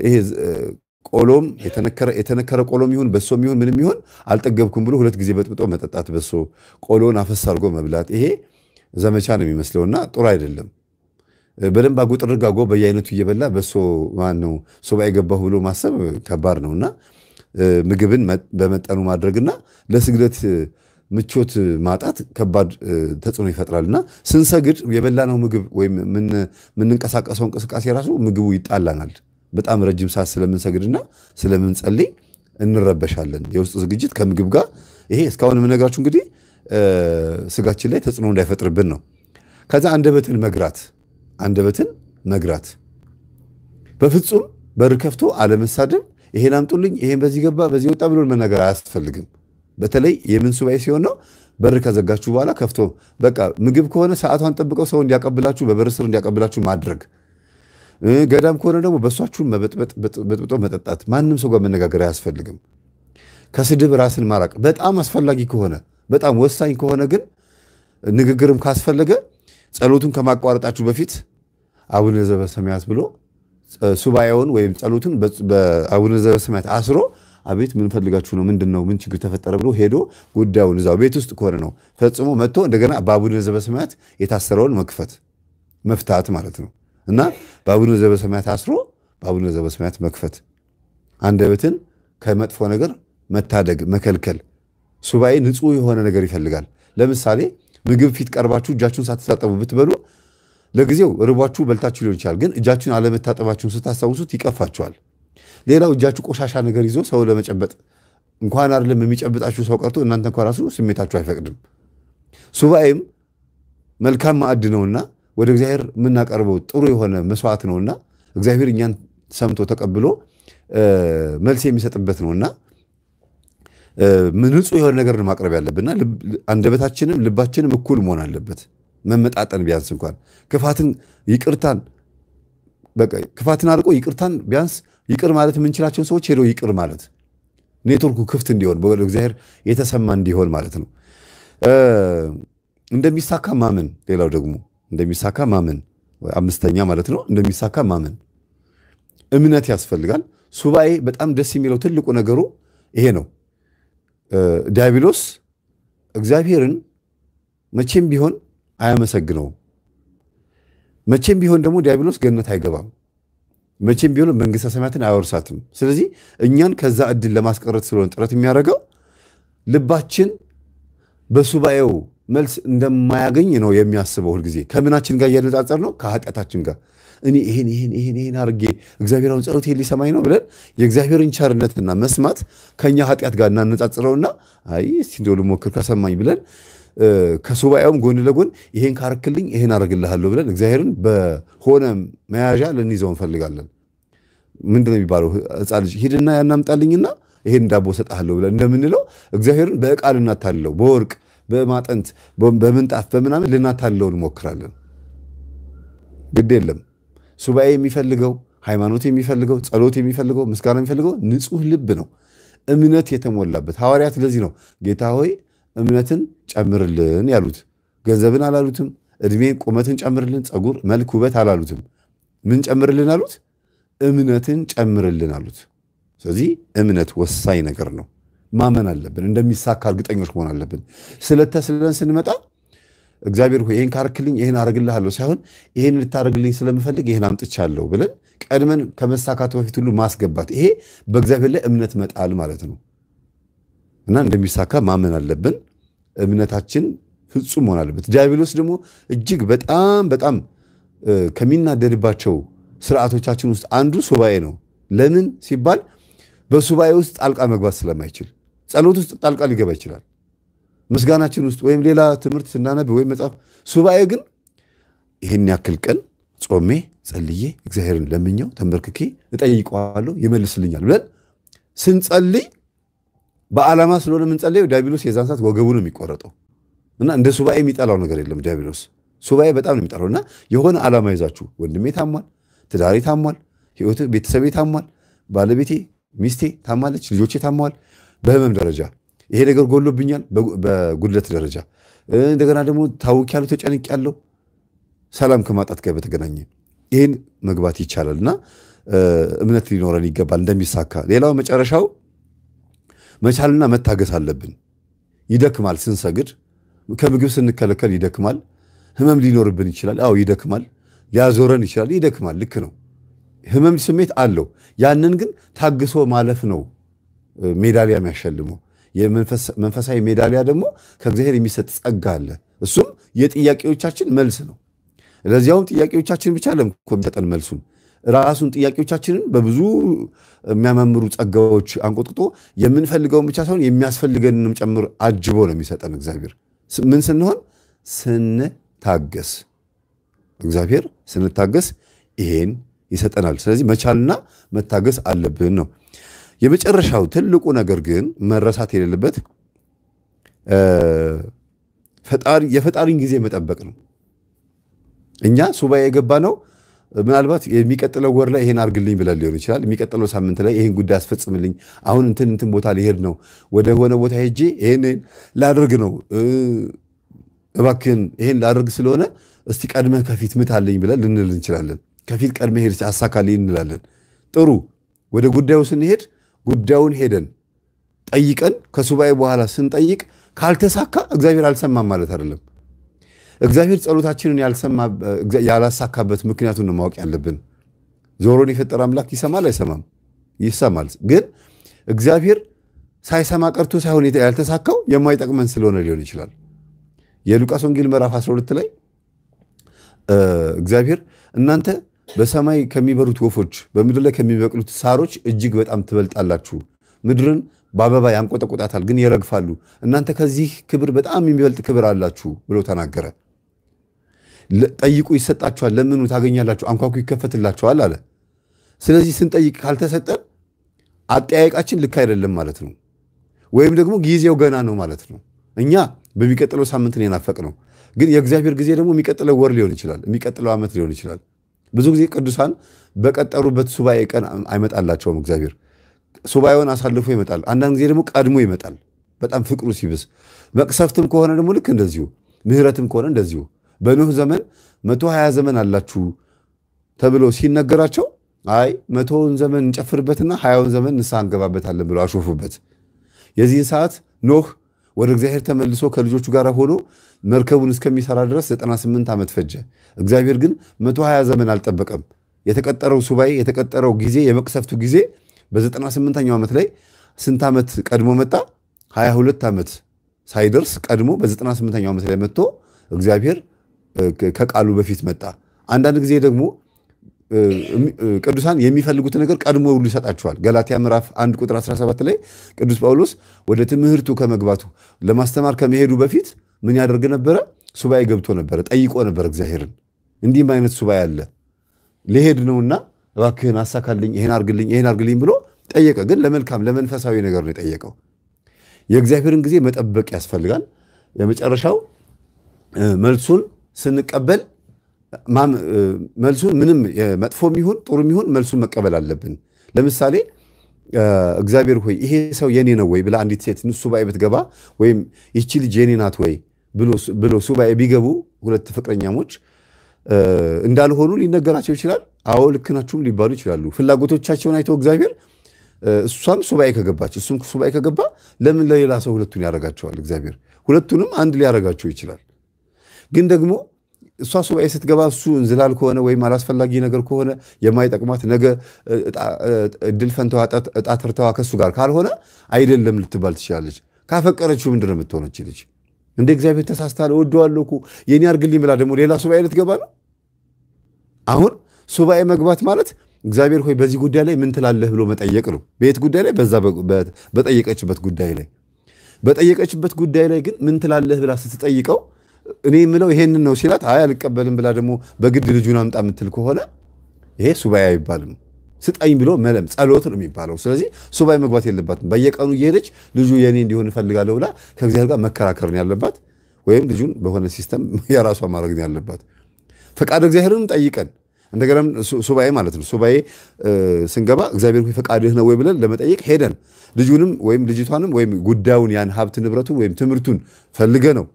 S1: ይሄ ቆሎም የተነከረ ቆሎም ይሁን በሶም ይሁን ምንም ይሁን አልጠገብኩም ብሎ 2 ጊዜ በጥብጦ መጠጣት፣ በሶ ቆሎን አፈስ አድርጎ መብላት፣ ይሄ ዘመቻ ነው የሚመስለውና ጥሩ አይደለም። በደንብ አጎጥርጋጎ በየአይነቱ እየበላ በሶ ማን ነው ሱባኤ ገባሁ ብሎ ማሰብ ከባድ ነውና ምግብን በመጠኑ ማድረግና ለስግደት ምቾት ማጣት ከባድ ተጽዕኖ ይፈጥራልና ስንሰግድ የበላነው ምግብ ወይም ምንንቀሳቀሰው እንቅስቃሴ ራሱ ምግቡ ይጣላናል። በጣም ረጅም ሰዓት ስለምንሰግድና ስለምንጸልይ እንረበሻለን። የውስጥ ዝግጅት ከምግብ ጋር ይሄ እስካሁን የምነግራችሁ እንግዲህ ስጋችን ላይ ተጽዕኖ እንዳይፈጥርብን ነው። ከዛ አንደበትን መግራት በፍጹም በር ከፍቶ አለመሳደብ፣ ይሄን አምጡልኝ፣ ይሄን በዚህ ገባ በዚህ ወጣ ብሎ መናገር አያስፈልግም። በተለይ የምን ሱባኤ ሲሆን ነው በር ከዘጋችሁ በኋላ ከፍቶ በቃ ምግብ ከሆነ ሰዓቷን ጠብቀው ሰው እንዲያቀብላችሁ በበር ስር እንዲያቀብላችሁ ማድረግ። ገዳም ከሆነ ደግሞ በሷችሁን በጥብጦ መጠጣት። ማንም ሰው ጋር መነጋገር አያስፈልግም። ከስድብ ራስን ማራቅ በጣም አስፈላጊ ከሆነ በጣም ወሳኝ ከሆነ ግን ንግግርም ካስፈለገ ጸሎቱን ከማቋረጣችሁ በፊት አቡነ ዘበሰማያት ብሎ ሱባኤውን ወይም ጸሎቱን በአቡነ ዘበሰማያት አስሮ አቤት ምን ፈልጋችሁ ነው? ምንድነው? ምን ችግር ተፈጠረ ብሎ ሄዶ ጉዳዩን እዛው ቤት ውስጥ ከሆነ ነው ፈጽሞ መጥቶ እንደገና በአቡነ ዘበሰማያት የታሰረውን መፍታት ማለት ነው። እና በአቡነ ዘበሰማያት አስሮ በአቡነ ዘበሰማያት መክፈት፣ አንደበትን ከመጥፎ ነገር መታደግ፣ መከልከል። ሱባኤ ንጹህ የሆነ ነገር ይፈልጋል። ለምሳሌ ምግብ ፊት ቀርባችሁ እጃችሁን ሳትታጠቡ ብትበሉ ለጊዜው ርቧችሁ በልታችሁ ሊሆን ይችላል። ግን እጃችሁን አለመታጠባችሁን ስታስታውሱት ይቀፋችኋል። ሌላው እጃችሁ ቆሻሻ ነገር ይዞ ሰው ለመጨበጥ እንኳን አይደለም የሚጨብጣችሁ ሰው ቀርቶ እናንተ እንኳን ራሱ ስሜታችሁ አይፈቅድም። ሱባኤም መልካም ማዕድ ነውና ወደ እግዚአብሔር የምናቀርበው ጥሩ የሆነ መስዋዕት ነውና እግዚአብሔር እኛን ሰምቶ ተቀብሎ መልስ የሚሰጥበት ነውና ንጹህ የሆነ ነገር ማቅረብ ያለብንና አንደበታችንም ልባችንም እኩል መሆን አለበት። መመጣጠን ቢያንስ እንኳን ክፋትን አርቆ ይቅርታን ቢያንስ ይቅር ማለት የምንችላቸውን ሰዎች ሄዶ ይቅር ማለት ኔትወርኩ ክፍት እንዲሆን በእግዚአብሔር የተሰማ እንዲሆን ማለት ነው። እንደሚሳካ ማመን፣ ሌላው ደግሞ እንደሚሳካ ማመን አምስተኛ ማለት ነው። እንደሚሳካ ማመን እምነት ያስፈልጋል። ሱባኤ በጣም ደስ የሚለው ትልቁ ነገሩ ይሄ ነው። ዲያብሎስ እግዚአብሔርን መቼም ቢሆን አያመሰግነውም። መቼም ቢሆን ደግሞ ዲያብሎስ ገነት አይገባም። መቼም ቢሆን መንግሥተ ሰማያትን አያወርሳትም። ስለዚህ እኛን ከዛ እድል ለማስቀረት ስለሆነ ጥረት የሚያደርገው ልባችን በሱባኤው መልስ እንደማያገኝ ነው የሚያስበው። ሁልጊዜ ከምናችን ጋር እያነጻጸር ነው፣ ከኃጢአታችን ጋር እኔ ይሄን አድርጌ እግዚአብሔር አሁን ጸሎቴን ሊሰማኝ ነው ብለን የእግዚአብሔርን ቸርነትና መስማት ከኛ ኃጢአት ጋር እናነጻጽረውና አይ እስቲ እንደው ልሞክር ከሰማኝ ብለን ከሱባኤውም ጎን ለጎን ይሄን ካረክልኝ ይሄን አደርግልሃለሁ ብለን እግዚአብሔርን በሆነ መያዣ ልንይዘው እንፈልጋለን። ምንድነው የሚባለው? ሕፃን ልጅ ሂድና ያናምጣልኝና ይሄን ዳቦ ሰጣለሁ ብለን እንደምንለው እግዚአብሔርን በዕቃ ልናታልለው፣ በወርቅ በማጠንት በምንጣፍ በምናምን ልናታልለው እንሞክራለን። ግድ የለም። ሱባኤ የሚፈልገው ሃይማኖት የሚፈልገው ጸሎት የሚፈልገው ምስጋና የሚፈልገው ንጹህ ልብ ነው፣ እምነት የተሞላበት። ሐዋርያት ለዚህ ነው ጌታ ሆይ እምነትን ጨምርልን ያሉት። ገንዘብን አላሉትም። እድሜን ቁመትን ጨምርልን፣ ጸጉር፣ መልክ፣ ውበት አላሉትም። ምን ጨምርልን አሉት? እምነትን ጨምርልን አሉት። ስለዚህ እምነት ወሳኝ ነገር ነው። ማመን አለብን። እንደሚሳካ እርግጠኞች መሆን አለብን። ስለተስለን ስንመጣ እግዚአብሔር ሆይ ይሄን ካርክልኝ ይሄን አረግልሃለሁ ሳይሆን ይሄን ልታረግልኝ ስለምፈልግ ይሄን አምጥቻለሁ ብለን ቀድመን ከመሳካቱ በፊት ሁሉ ማስገባት፣ ይሄ በእግዚአብሔር ላይ እምነት መጣል ማለት ነው። እና እንደሚሳካ ማመን አለብን። እምነታችን ፍጹም መሆን አለበት። ዲያብሎስ ደግሞ እጅግ በጣም ከሚናደድባቸው ስርዓቶቻችን ውስጥ አንዱ ሱባኤ ነው። ለምን ሲባል በሱባኤ ውስጥ ጣልቃ መግባት ስለማይችል፣ ጸሎት ውስጥ ጣልቃ ሊገባ ይችላል። ምስጋናችን ውስጥ ወይም ሌላ ትምህርት ስናነብ ወይም መጽሐፍ። ሱባኤ ግን ይህን ያክል ቀን ጾሜ ጸልዬ እግዚአብሔርን ለምኘው ተንበርክኬ እጠይቀዋለሁ ይመልስልኛል ብለን ስንጸልይ በዓላማ ስለሆነ የምንጸልየው ዲያብሎስ የዛን ሰዓት ወገቡ ነው የሚቆረጠው። እና እንደ ሱባኤ የሚጠላው ነገር የለም ዲያብሎስ። ሱባኤ በጣም ነው የሚጠላው። እና የሆነ ዓላማ ይዛችሁ ወንድሜ ታሟል፣ ትዳሬ ታሟል፣ ህይወት ቤተሰቤ ታሟል፣ ባለቤቴ ሚስቴ ታማለች፣ ልጆቼ ታሟል፣ በህመም ደረጃ ይሄ ነገር ጎሎብኛል፣ በጉድለት ደረጃ እንደገና ደግሞ ታውቂያለሁ፣ ተጨንቄያለሁ፣ ሰላም ከማጣት ጋር በተገናኘ ይሄን መግባት ይቻላልና እምነት ሊኖረን ይገባል እንደሚሳካ። ሌላው መጨረሻው መቻልና መታገስ አለብን። ይደክማል ስንሰግድ፣ ከምግብ ስንከለከል ይደክማል። ህመም ሊኖርብን ይችላል። አዎ ይደክማል። ሊያዞረን ይችላል። ይደክማል። ልክ ነው። ህመም ስሜት አለው። ያንን ግን ታግሶ ማለፍ ነው ሜዳሊያ የሚያሸልመው። የመንፈሳዊ ሜዳሊያ ደግሞ ከእግዚአብሔር የሚሰጥ ጸጋ አለ። እሱም የጥያቄዎቻችን መልስ ነው። ለዚያውም ጥያቄዎቻችን ብቻ ለም ኮሚሰጠን መልሱን ራሱን ጥያቄዎቻችንን በብዙ የሚያማምሩ ጸጋዎች አንቆጥቁጦ የምንፈልገውን ብቻ ሳይሆን የሚያስፈልገንንም ጨምሮ አጅቦ ነው የሚሰጠን እግዚአብሔር። ምን ስንሆን? ስንታገስ። እግዚአብሔር ስንታገስ ይሄን ይሰጠናል። ስለዚህ መቻልና መታገስ አለብን ነው። የመጨረሻው ትልቁ ነገር ግን መረሳት የሌለበት የፈጣሪን ጊዜ መጠበቅ ነው። እኛ ሱባኤ የገባ ነው ምናልባት የሚቀጥለው ወር ላይ ይሄን አርግልኝ ብለን ሊሆን ይችላል። የሚቀጥለው ሳምንት ላይ ይሄን ጉዳይ አስፈጽምልኝ፣ አሁን እንትን ቦታ ሊሄድ ነው፣ ወደ ሆነ ቦታ ሄጄ ይሄን ላድርግ ነው፣ እባክህን ይሄን ላድርግ ስለሆነ እስቲ ቀድመህ ከፊት ምታልኝ ብለን ልንል እንችላለን። ከፊት ቀድመህ ሄድ አሳካልኝ እንላለን። ጥሩ። ወደ ጉዳዩ ስንሄድ ጉዳዩን ሄደን ጠይቀን ከሱባኤ በኋላ ስንጠይቅ ካልተሳካ እግዚአብሔር አልሰማም ማለት አይደለም። እግዚአብሔር ጸሎታችንን ያላሳካበት ምክንያቱን ማወቅ ያለብን። ጆሮን የፈጠረ አምላክ ይሰማል አይሰማም? ይሰማል። ግን እግዚአብሔር ሳይሰማ ቀርቶ ሳይሆን ያልተሳካው የማይጠቅመን ስለሆነ ሊሆን ይችላል። የሉቃስ ወንጌል ምዕራፍ 12 ላይ እግዚአብሔር እናንተ በሰማይ ከሚበሩት ወፎች በምድር ላይ ከሚበቅሉት ሳሮች እጅግ በጣም ትበልጣላችሁ፣ ምድርን በአበባ ያንቆጠቆጣታል ግን ይረግፋሉ፣ እናንተ ከዚህ ክብር በጣም የሚበልጥ ክብር አላችሁ ብሎ ተናገረ። ጠይቁ ይሰጣችኋል፣ ለምኑ ታገኛላችሁ፣ አንኳኩ ይከፈትላችኋል አለ። ስለዚህ ስንጠይቅ ካልተሰጠን አጠያየቃችን ልክ አይደለም ማለት ነው። ወይም ደግሞ ጊዜው ገና ነው ማለት ነው። እኛ በሚቀጥለው ሳምንት ነው የናፈቅነው፣ ግን የእግዚአብሔር ጊዜ ደግሞ የሚቀጥለው ወር ሊሆን ይችላል፣ የሚቀጥለው ዓመት ሊሆን ይችላል። ብዙ ጊዜ ቅዱሳን በቀጠሩበት ሱባኤ ቀን አይመጣላቸውም እግዚአብሔር። ሱባኤውን አሳልፎ ይመጣል። አንዳንድ ጊዜ ደግሞ ቀድሞ ይመጣል፣ በጣም ፍቅሩ ሲብስ። መቅሰፍትም ከሆነ ደግሞ ልክ እንደዚሁ፣ ምሕረትም ከሆነ እንደዚሁ። በኖህ ዘመን 120 ዘመን አላችሁ ተብሎ ሲነገራቸው አይ 100ውን ዘመን እንጨፍርበትና 20ውን ዘመን ንስሐ እንገባበታለን ብሎ አሾፉበት። የዚህን ሰዓት ኖህ ወደ እግዚአብሔር ተመልሶ ከልጆቹ ጋር ሆኖ መርከቡን እስከሚሰራ ድረስ 98 ዓመት ፈጀ። እግዚአብሔር ግን 120 ዘመን አልጠበቀም። የተቀጠረው ሱባኤ የተቀጠረው ጊዜ የመቅሰፍቱ ጊዜ በ98ኛው ዓመት ላይ ስንት ዓመት ቀድሞ መጣ? 22 ዓመት ሳይደርስ ቀድሞ በ98ኛው ዓመት ላይ መጥቶ እግዚአብሔር ከቃሉ በፊት መጣ። አንዳንድ ጊዜ ደግሞ ቅዱሳን የሚፈልጉት ነገር ቀድሞ ሁሉ ይሰጣቸዋል። ገላትያ ምዕራፍ 1 ቁጥር 17 ላይ ቅዱስ ጳውሎስ ወደ ትምህርቱ ከመግባቱ ለማስተማር ከመሄዱ በፊት ምን ያደርግ ነበረ? ሱባኤ ገብቶ ነበረ፣ ጠይቆ ነበር እግዚአብሔርን። እንዲህም አይነት ሱባኤ አለ፣ ልሄድ ነውና እባክህን አሳካልኝ፣ ይሄን አርግልኝ ብሎ ጠየቀ። ግን ለመልካም ለመንፈሳዊ ነገር ነው የጠየቀው። የእግዚአብሔርን ጊዜ መጠበቅ ያስፈልጋል። የመጨረሻው መልሱን ስንቀበል መልሱን ምንም መጥፎም ይሁን ጥሩም ይሁን መልሱን መቀበል አለብን። ለምሳሌ እግዚአብሔር ሆይ ይሄ ሰው የኔ ነው ወይ ብላ አንዲት ሴት ሱባኤ ብትገባ ወይም ይቺ ልጅ የኔ ናት ወይ ብሎ ሱባኤ ቢገቡ ሁለት ፍቅረኛሞች እንዳልሆኑ ሊነገራቸው ይችላል። አዎ ልክ ናችሁም ሊባሉ ይችላሉ። ፍላጎቶቻቸውን አይተው እግዚአብሔር እሷም ሱባኤ ከገባች እሱም ሱባኤ ከገባ ለምን ለሌላ ሰው ሁለቱን ያደርጋቸዋል? እግዚአብሔር ሁለቱንም አንድ ሊያደርጋቸው ይችላል። ግን ደግሞ እሷ ሱባኤ ስትገባ እሱ እንዝላል ከሆነ ወይም አላስፈላጊ ነገር ከሆነ የማይጠቅማት ነገ እድል ፈንታዋ ዕጣ ተርታዋ ከሱ ጋር ካልሆነ አይደለም ልትባል ትችላለች። ካፈቀረችው ምንድን ነው የምትሆነች ልጅ? እንደ እግዚአብሔር ተሳስታል እወደዋለሁ እኮ የኔ አርግልኝ ብላ ደግሞ ሌላ ሱባኤ ልትገባ ነው። አሁን ሱባኤ መግባት ማለት እግዚአብሔር ሆይ በዚህ ጉዳይ ላይ ምን ትላለህ ብሎ መጠየቅ ነው። በየት ጉዳይ ላይ? በዛ በጠየቀችበት ጉዳይ ላይ ግን ምን ትላለህ ብላ ስትጠይቀው እኔ የምለው ይሄንን ነው ሲላት አይ አልቀበልም ብላ ደግሞ በግድ ልጁን አምጣ የምትል ከሆነ ይሄ ሱባኤ አይባልም። ስጠኝ ብሎ መለም ጸሎት ነው የሚባለው። ስለዚህ ሱባኤ መግባት የለባትም። በየቀኑ እየሄደች ልጁ የኔ እንዲሆን እፈልጋለሁ ብላ ከእግዚአብሔር ጋር መከራከር ነው ያለባት፣ ወይም ልጁን በሆነ ሲስተም የራሷ ማድረግ ነው ያለባት። ፈቃድ እግዚአብሔርን ጠይቀን እንደገና ሱባኤ ማለት ነው። ሱባኤ ስንገባ እግዚአብሔር ሆይ ፈቃድህ ነው ወይ ብለን ለመጠየቅ ሄደን ልጁንም ወይም ልጅቷንም ወይም ጉዳዩን ያን ሀብት ንብረቱን ወይም ትምህርቱን ፈልገ ነው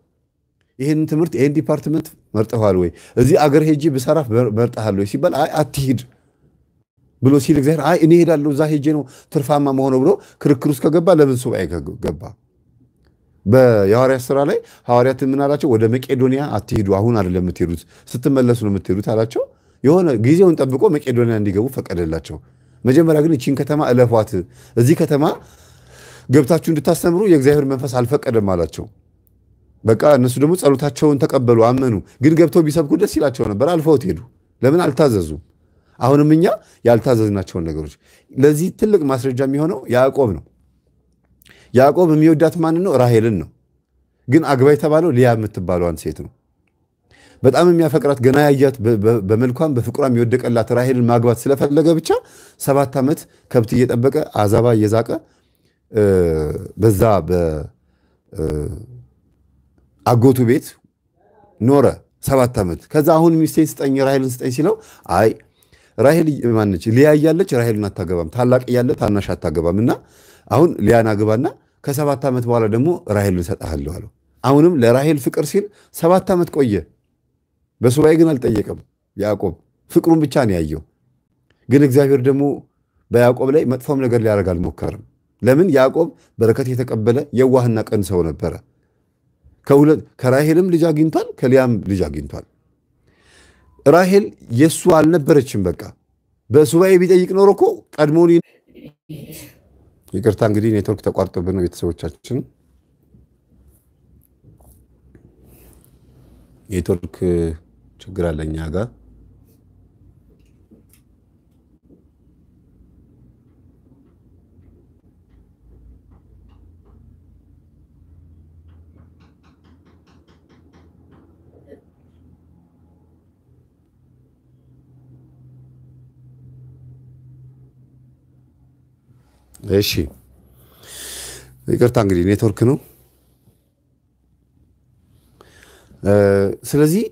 S1: ይህን ትምህርት ይህን ዲፓርትመንት መርጠሃል ወይ እዚህ አገር ሄጂ ብሰራ መርጠሃል ወይ ሲባል አይ አትሂድ ብሎ ሲል እግዚአብሔር አይ እኔ ሄዳለሁ እዛ ሄጄ ነው ትርፋማ መሆነው ብሎ ክርክር ውስጥ ከገባ ለምን ሱባኤ ገባ? በሐዋርያት ሥራ ላይ ሐዋርያትን ምን አላቸው? ወደ መቄዶንያ አትሂዱ፣ አሁን አይደለም የምትሄዱት ስትመለሱ ነው የምትሄዱት አላቸው። የሆነ ጊዜውን ጠብቆ መቄዶንያ እንዲገቡ ፈቀደላቸው። መጀመሪያ ግን እቺን ከተማ እለፏት፣ እዚህ ከተማ ገብታችሁ እንድታስተምሩ የእግዚአብሔር መንፈስ አልፈቀደም አላቸው። በቃ እነሱ ደግሞ ጸሎታቸውን ተቀበሉ፣ አመኑ። ግን ገብተው ቢሰብኩ ደስ ይላቸው ነበር፣ አልፈውት ሄዱ። ለምን አልታዘዙም? አሁንም እኛ ያልታዘዝናቸውን ነገሮች ለዚህ ትልቅ ማስረጃ የሚሆነው ያዕቆብ ነው። ያዕቆብ የሚወዳት ማን ነው? ራሔልን ነው። ግን አግባ የተባለው ሊያ የምትባለዋን ሴት ነው። በጣም የሚያፈቅራት ገና ያያት በመልኳም በፍቅሯም የወደቀላት ራሔልን ማግባት ስለፈለገ ብቻ 7 ዓመት ከብት እየጠበቀ አዛባ እየዛቀ በዛ አጎቱ ቤት ኖረ 7 ዓመት። ከዛ አሁን ሚስቴን ስጠኝ ራሔልን ስጠኝ ሲለው አይ ራሔል ማነች? ሊያ እያለች ራሔልን አታገባም፣ ታላቅ እያለ ታናሽ አታገባም። እና አሁን ሊያን አግባና ከ7 ዓመት በኋላ ደግሞ ራሔልን እሰጥሃለሁ አለው። አሁንም ለራሔል ፍቅር ሲል 7 ዓመት ቆየ። በሱባኤ ግን አልጠየቀም። ያዕቆብ ፍቅሩን ብቻ ነው ያየው። ግን እግዚአብሔር ደግሞ በያዕቆብ ላይ መጥፎም ነገር ሊያደርግ አልሞከርም። ለምን? ያዕቆብ በረከት የተቀበለ የዋህና ቀን ሰው ነበረ። ከራሔልም ልጅ አግኝቷል፣ ከሊያም ልጅ አግኝቷል። ራሔል የሱ አልነበረችም። በቃ በሱባኤ ቢጠይቅ ኖሮ እኮ ቀድሞውን። ይቅርታ እንግዲህ ኔትወርክ ተቋርጦብን ነው ቤተሰቦቻችን። ኔትወርክ ችግር አለ እኛ ጋር። እሺ ይቅርታ እንግዲህ ኔትወርክ ነው። ስለዚህ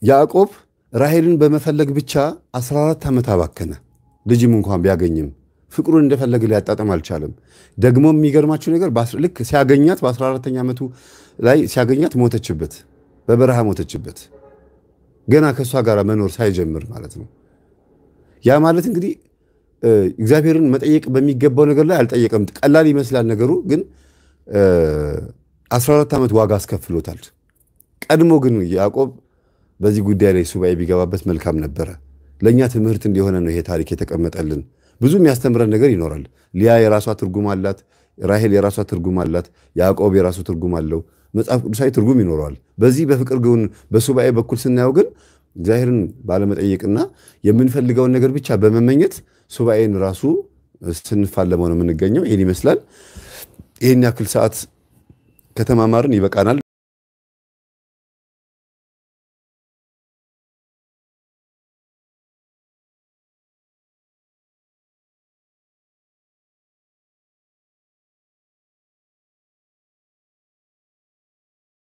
S1: ያዕቆብ ራሔልን በመፈለግ ብቻ 14 ዓመት አባከነ። ልጅም እንኳን ቢያገኝም ፍቅሩን እንደፈለገ ሊያጣጥም አልቻለም። ደግሞ የሚገርማችሁ ነገር ልክ ሲያገኛት በ14ኛ ዓመቱ ላይ ሲያገኛት ሞተችበት፣ በበረሃ ሞተችበት። ገና ከሷ ጋር መኖር ሳይጀምር ማለት ነው። ያ ማለት እንግዲህ እግዚአብሔርን መጠየቅ በሚገባው ነገር ላይ አልጠየቀም። ቀላል ይመስላል ነገሩ፣ ግን 14 ዓመት ዋጋ አስከፍሎታል። ቀድሞ ግን ያዕቆብ በዚህ ጉዳይ ላይ ሱባኤ ቢገባበት መልካም ነበረ። ለኛ ትምህርት እንዲሆነ ነው ይሄ ታሪክ የተቀመጠልን። ብዙ የሚያስተምረን ነገር ይኖራል። ሊያ የራሷ ትርጉም አላት፣ ራሔል የራሷ ትርጉም አላት፣ ያዕቆብ የራሱ ትርጉም አለው። መጽሐፍ ቅዱሳዊ ትርጉም ይኖረዋል። በዚህ በፍቅር ግን በሱባኤ በኩል ስናየው ግን እግዚአብሔርን ባለመጠየቅና የምንፈልገውን ነገር ብቻ በመመኘት ሱባኤን ራሱ ስንፋለመው ነው የምንገኘው። ይሄን ይመስላል። ይሄን ያክል ሰዓት ከተማማርን ይበቃናል።